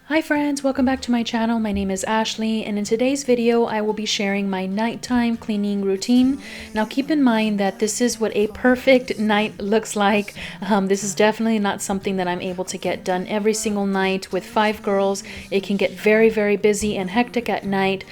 Hi friends, welcome back to my channel. My name is Ashley, and in today's video I will be sharing my nighttime cleaning routine. Now keep in mind that this is what a perfect night looks like. This is definitely not something that I'm able to get done every single night. With 5 girls, it can get very busy and hectic at night.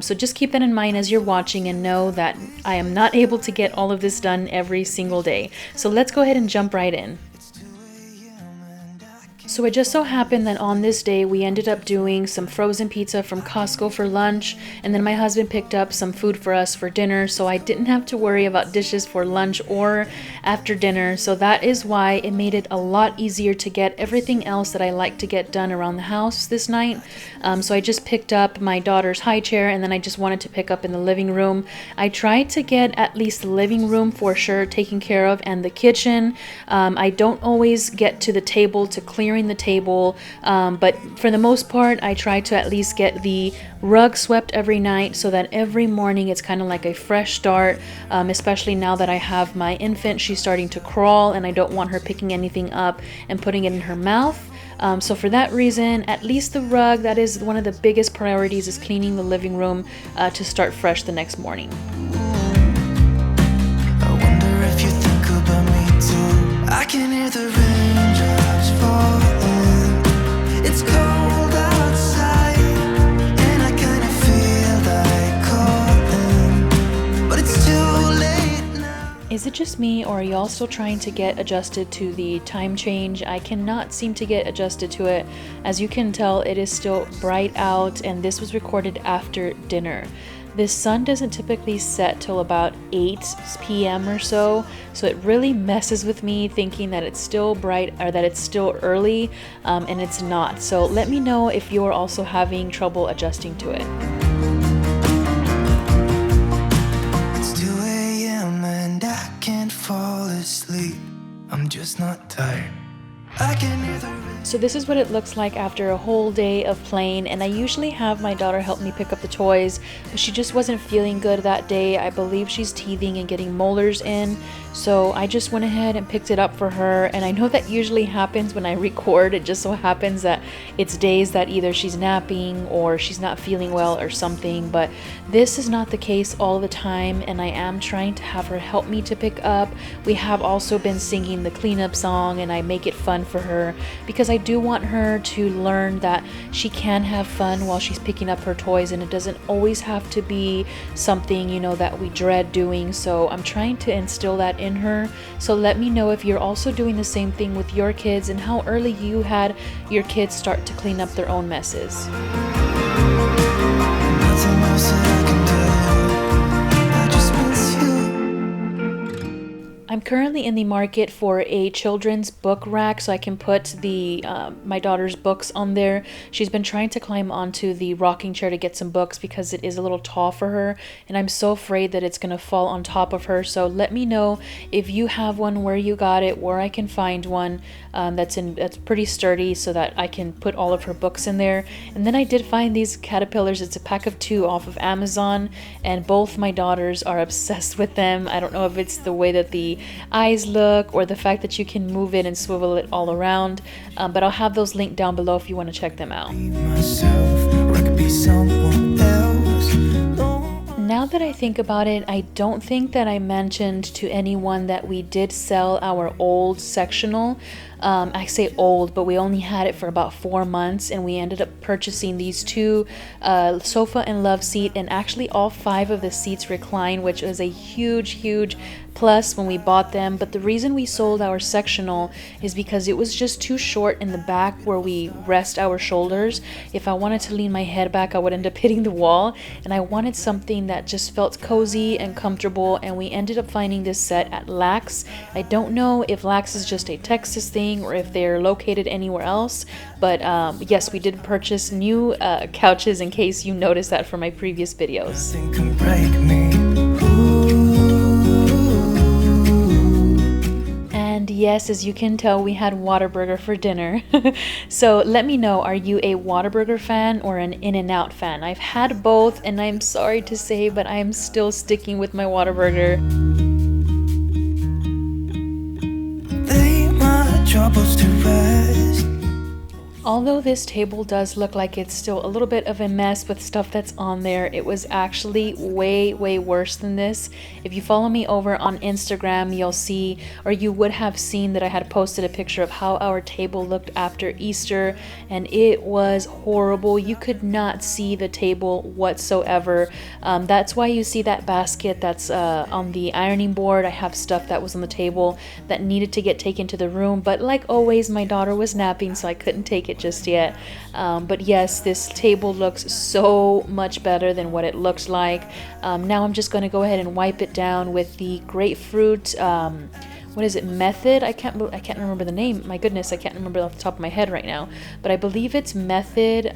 So just keep that in mind as you're watching and know that I am not able to get all of this done every single day. So let's go ahead and jump right in. So it just so happened that on this day we ended up doing some frozen pizza from Costco for lunch, and then my husband picked up some food for us for dinner, so I didn't have to worry about dishes for lunch or after dinner. So that is why it made it a lot easier to get everything else that I like to get done around the house this night. So I just picked up my daughter's high chair, and then I just wanted to pick up in the living room. I tried to get at least the living room for sure taken care of, and the kitchen. I don't always get to the table to clearing the table, but for the most part I try to at least get the rug swept every night so that every morning it's kind of like a fresh start, especially now that I have my infant. She's starting to crawl and I don't want her picking anything up and putting it in her mouth. So for that reason, at least the rug, that is one of the biggest priorities, is cleaning the living room to start fresh the next morning. I wonder if you think about me too. I can hear the raindrops falling. It's cold outside and I kind of feel like calling, but it's too late now. Is it just me, or are y'all still trying to get adjusted to the time change? I cannot seem to get adjusted to it. As you can tell, it is still bright out, and this was recorded after dinner. The sun doesn't typically set till about 8 p.m. or so, so it really messes with me thinking that it's still bright or that it's still early, and it's not. So let me know if you're also having trouble adjusting to it. It's 2 a.m. and I can't fall asleep. I'm just not tired. I can hear the So this is what it looks like after a whole day of playing, and I usually have my daughter help me pick up the toys, but she just wasn't feeling good that day. I believe she's teething and getting molars in, so I just went ahead and picked it up for her. And I know that usually happens when I record. It just so happens that it's days that either she's napping or she's not feeling well or something, but this is not the case all the time, and I am trying to have her help me to pick up. We have also been singing the cleanup song, and I make it fun for her because I do want her to learn that she can have fun while she's picking up her toys, and it doesn't always have to be something, you know, that we dread doing. So I'm trying to instill that in her. So let me know if you're also doing the same thing with your kids and how early you had your kids start to clean up their own messes. nothing else that I can do. I just miss you. I'm currently in the market for a children's book rack so I can put the my daughter's books on there. She's been trying to climb onto the rocking chair to get some books because it is a little tall for her, and I'm so afraid that it's gonna fall on top of her. So let me know if you have one, where you got it, where I can find one that's pretty sturdy so that I can put all of her books in there. And then I did find these caterpillars. It's a pack of 2 off of Amazon, and both my daughters are obsessed with them. I don't know if it's the way that the eyes look or the fact that you can move it and swivel it all around, but I'll have those linked down below if you want to check them out. Be myself, or I could be someone else. Now that I think about it, I don't think that I mentioned to anyone that we did sell our old sectional. I say old, but we only had it for about 4 months, and we ended up purchasing these 2 sofa and love seat, and actually all 5 of the seats recline, which was a huge plus when we bought them. But the reason we sold our sectional is because it was just too short in the back where we rest our shoulders. If I wanted to lean my head back, I would end up hitting the wall, and I wanted something that just felt cozy and comfortable, and we ended up finding this set at Lax. I don't know if Lax is just a Texas thing or if they're located anywhere else, but yes, we did purchase new couches, in case you noticed that from my previous videos. Nothing can break me. And yes, as you can tell, we had Whataburger for dinner. So let me know, are you a Whataburger fan or an In-N-Out fan? I've had both, and I'm sorry to say, but I am still sticking with my Whataburger. Lay my troubles to rest. Although this table does look like it's still a little bit of a mess with stuff that's on there, it was actually way worse than this. If you follow me over on Instagram, you'll see, or you would have seen, that I had posted a picture of how our table looked after Easter, and it was horrible. You could not see the table whatsoever. That's why you see that basket that's on the ironing board. I have stuff that was on the table that needed to get taken to the room, but like always, my daughter was napping, so I couldn't take it just yet. But yes, this table looks so much better than what it looked like. Now I'm just going to go ahead and wipe it down with the grapefruit, what is it, Method? I can't remember the name. My goodness, I can't remember off the top of my head right now. But I believe it's Method,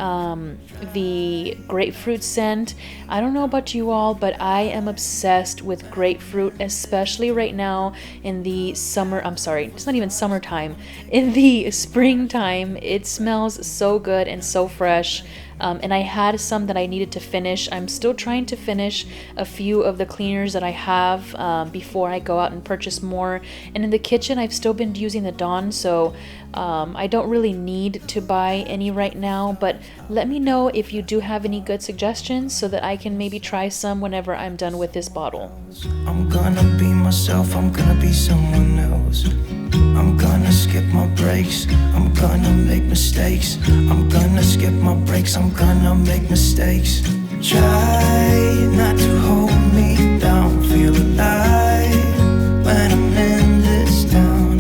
the grapefruit scent. I don't know about you all, but I am obsessed with grapefruit, especially right now in the summer. I'm sorry, it's not even summertime. In the springtime, it smells so good and so fresh. And I had some that I needed to finish. I'm still trying to finish a few of the cleaners that I have before I go out and purchase more. And in the kitchen, I've still been using the Dawn, so I don't really need to buy any right now. But let me know if you do have any good suggestions so that I can maybe try some whenever I'm done with this bottle. I'm gonna be myself, I'm gonna be someone else. I'm gonna skip my breaks, I'm gonna make mistakes. I'm gonna skip my breaks, I'm gonna make mistakes. Try not to hold me down, feel alive when I'm in this town.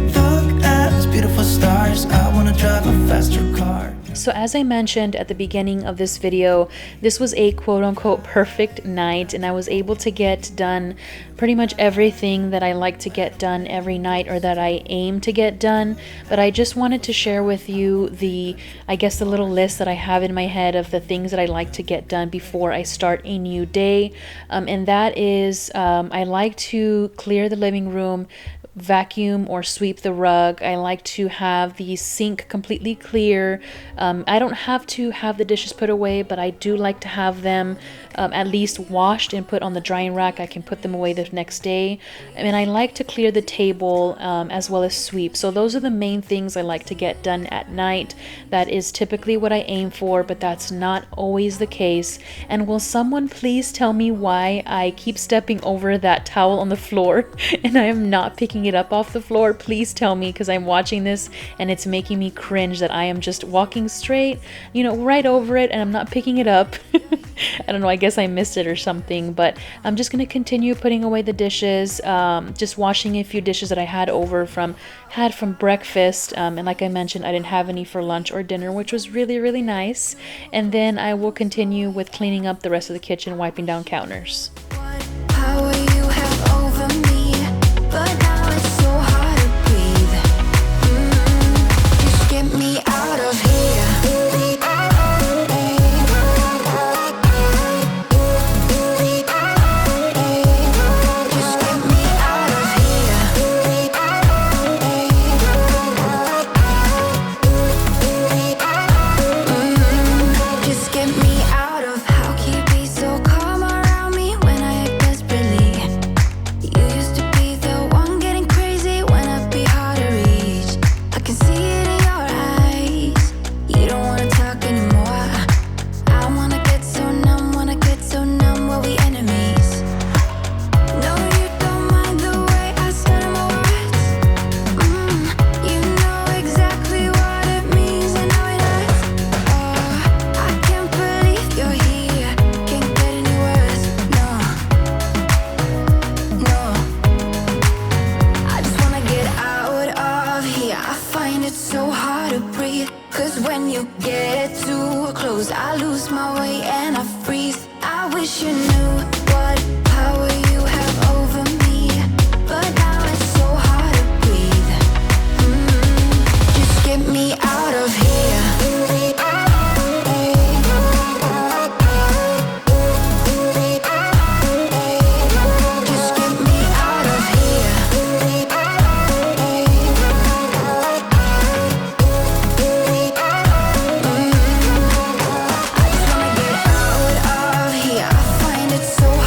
Look at those beautiful stars, I wanna drive a faster car. So as I mentioned at the beginning of this video, this was a quote-unquote perfect night, and I was able to get done pretty much everything that I like to get done every night, or that I aim to get done. But I just wanted to share with you the little list that I have in my head of the things that I like to get done before I start a new day. And that is, I like to clear the living room, vacuum or sweep the rug. I like to have the sink completely clear. I don't have to have the dishes put away, but I do like to have them at least washed and put on the drying rack. I can put them away the next day. And I like to clear the table as well as sweep. So those are the main things I like to get done at night. That is typically what I aim for, but that's not always the case. And will someone please tell me why I keep stepping over that towel on the floor and I am not picking it up off the floor? Please tell me, because I'm watching this and it's making me cringe that I am just walking straight, right over it, and I'm not picking it up. I don't know, I guess I missed it or something, but I'm just going to continue putting away the dishes, just washing a few dishes that I had from breakfast, and like I mentioned, I didn't have any for lunch or dinner, which was really nice. And then I will continue with cleaning up the rest of the kitchen, wiping down counters. Power you have over me, but now it's so hard to breathe. Just get me out of here. So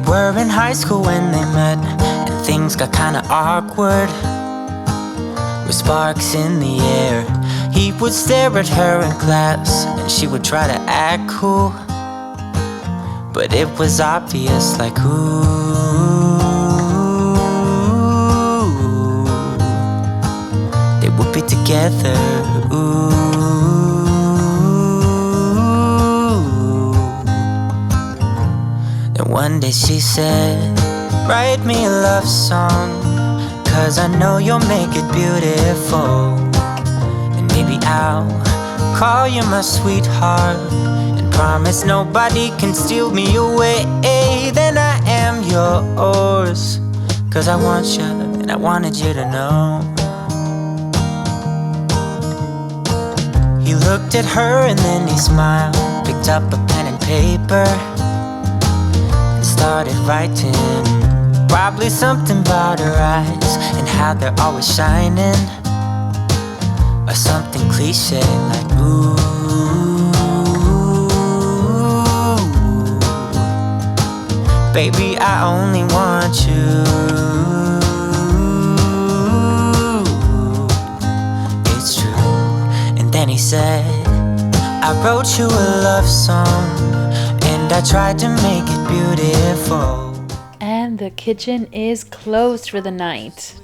were in high school when they met, and things got kinda awkward. With sparks in the air, he would stare at her in class, and she would try to act cool. But it was obvious, like, ooh, they would be together, ooh. Then one day she said, write me a love song, 'cause I know you'll make it beautiful. And maybe I'll call you my sweetheart, and promise nobody can steal me away. Then I am yours, 'cause I want you, and I wanted you to know. He looked at her and then he smiled, picked up a pen and paper, and started writing. Probably something about her eyes and how they're always shining, or something cliche like, ooh, baby, I only want you. It's true. And then he said, I wrote you a love song, and I tried to make it beautiful. And the kitchen is closed for the night.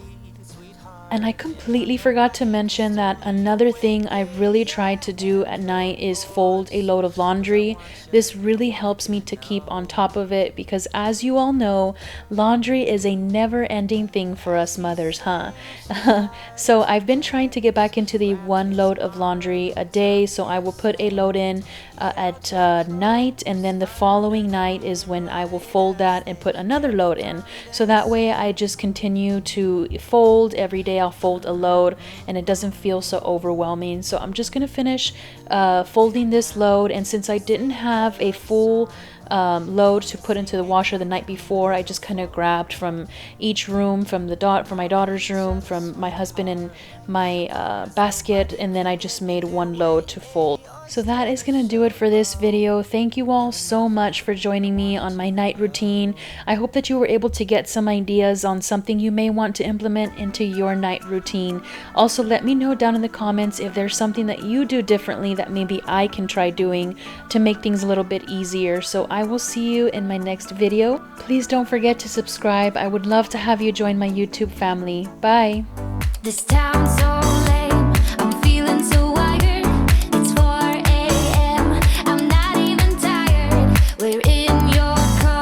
And I completely forgot to mention that another thing I really try to do at night is fold a load of laundry. This really helps me to keep on top of it because, as you all know, laundry is a never-ending thing for us mothers, huh? So I've been trying to get back into the one load of laundry a day. So I will put a load in at night, and then the following night is when I will fold that and put another load in. So that way I just continue to fold every day. I'll fold a load and it doesn't feel so overwhelming. So I'm just gonna finish folding this load, and since I didn't have a full load to put into the washer the night before, I just kind of grabbed from each room, from my daughter's room, from my husband and my basket, and then I just made one load to fold. So that is gonna do it for this video. Thank you all so much for joining me on my night routine. I hope that you were able to get some ideas on something you may want to implement into your night routine. Also, let me know down in the comments if there's something that you do differently that maybe I can try doing to make things a little bit easier. So I will see you in my next video. Please don't forget to subscribe. I would love to have you join my YouTube family. Bye. This town's so